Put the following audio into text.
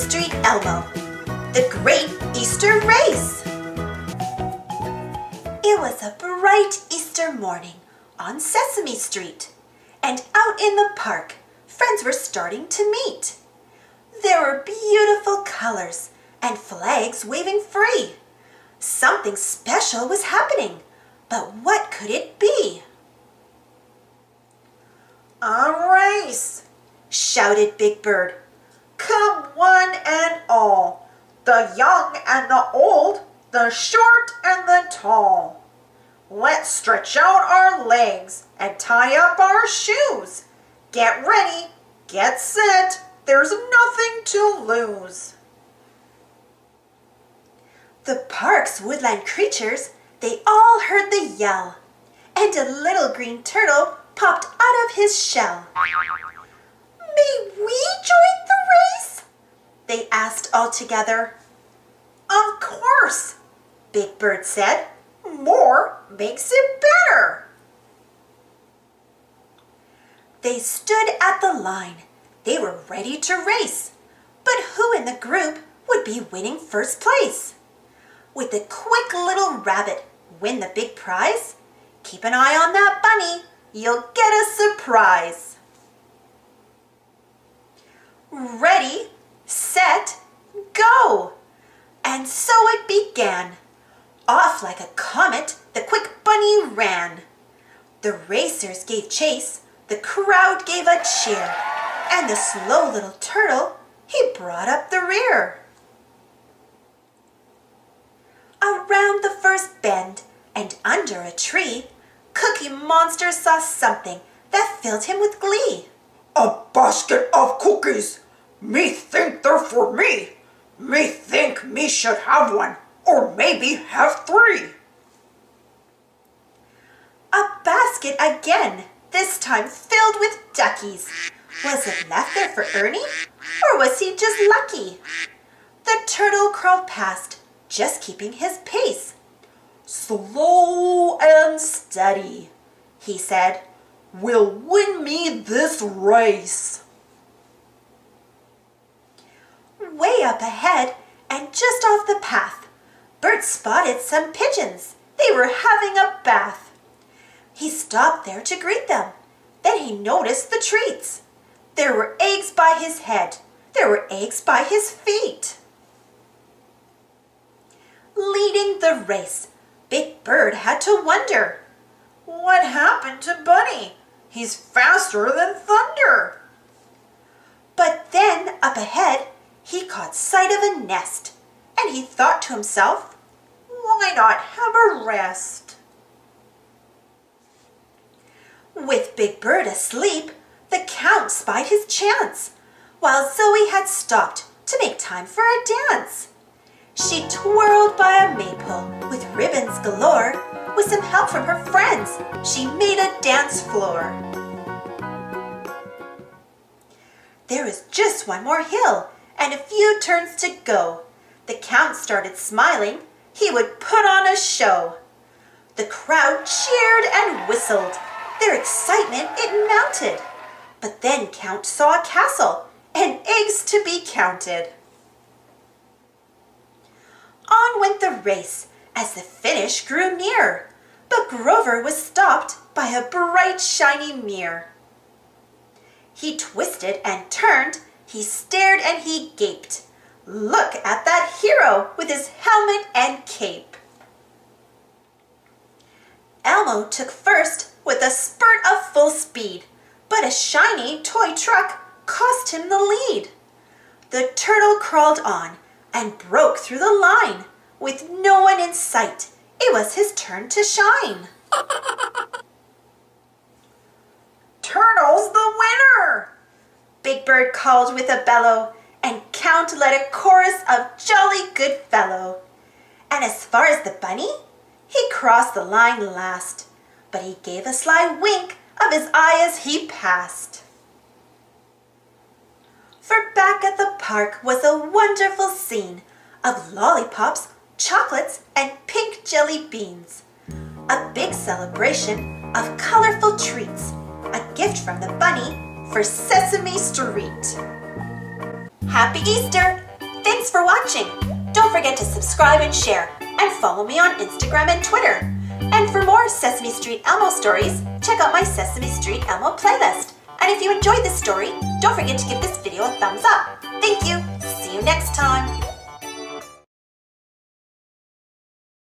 Street Elmo, the Great Easter Race. It was a bright Easter morning on Sesame Street, and out in the park, friends were starting to meet. There were beautiful colors and flags waving free. Something special was happening, but what could it be? A race! Shouted Big Bird. Come one and all, the young and the old, the short and the tall. Let's stretch out our legs and tie up our shoes. Get ready, get set, there's nothing to lose. The park's woodland creatures, they all heard the yell, and a little green turtle popped out of his shell. May we join the race? They asked all together. Of course, Big Bird said. More makes it better. They stood at the line. They were ready to race. But who in the group would be winning first place? Would the quick little rabbit win the big prize? Keep an eye on that bunny. You'll get a surprise. Ready, set, go! And so it began. Off like a comet, the quick bunny ran. The racers gave chase, the crowd gave a cheer, and the slow little turtle, he brought up the rear. Around the first bend and under a tree, Cookie Monster saw something that filled him with glee. A basket of cookies! Me think they're for me! Me think me should have one, or maybe have 3. A basket again, this time filled with duckies. Was it left there for Ernie, or was he just lucky? The turtle crawled past, just keeping his pace. Slow and steady, he said, will win me this race. Way up ahead and just off the path, Bert spotted some pigeons. They were having a bath. He stopped there to greet them. Then he noticed the treats. There were eggs by his head. There were eggs by his feet. Leading the race, Big Bird had to wonder. What happened to Bunny? He's faster than thunder. But then up ahead, he caught sight of a nest, and he thought to himself, why not have a rest? With Big Bird asleep, the Count spied his chance, while Zoe had stopped to make time for a dance. She twirled by a maypole with ribbons galore. With some help from her friends, she made a dance floor. There was just one more hill and a few turns to go. The Count started smiling. He would put on a show. The crowd cheered and whistled. Their excitement, it mounted. But then Count saw a castle and eggs to be counted. On went the race as the finish grew near. But Grover was stopped by a bright, shiny mirror. He twisted and turned. He stared and he gaped. Look at that hero with his helmet and cape. Elmo took first with a spurt of full speed, but a shiny toy truck cost him the lead. The turtle crawled on and broke through the line. With no one in sight, it was his turn to shine. Turtle's the winner! Big Bird called with a bellow, and Count led a chorus of jolly good fellow. And as far as the bunny, he crossed the line last, but he gave a sly wink of his eye as he passed. For back at the park was a wonderful scene of lollipops, chocolates, and pink jelly beans. A big celebration of colorful treats, a gift from the bunny for Sesame Street. Happy Easter! Thanks for watching. Don't forget to subscribe and share, and follow me on Instagram and Twitter. And for more Sesame Street Elmo stories, check out my Sesame Street Elmo playlist. And if you enjoyed this story, don't forget to give this video a thumbs up. Thank you. See you next time.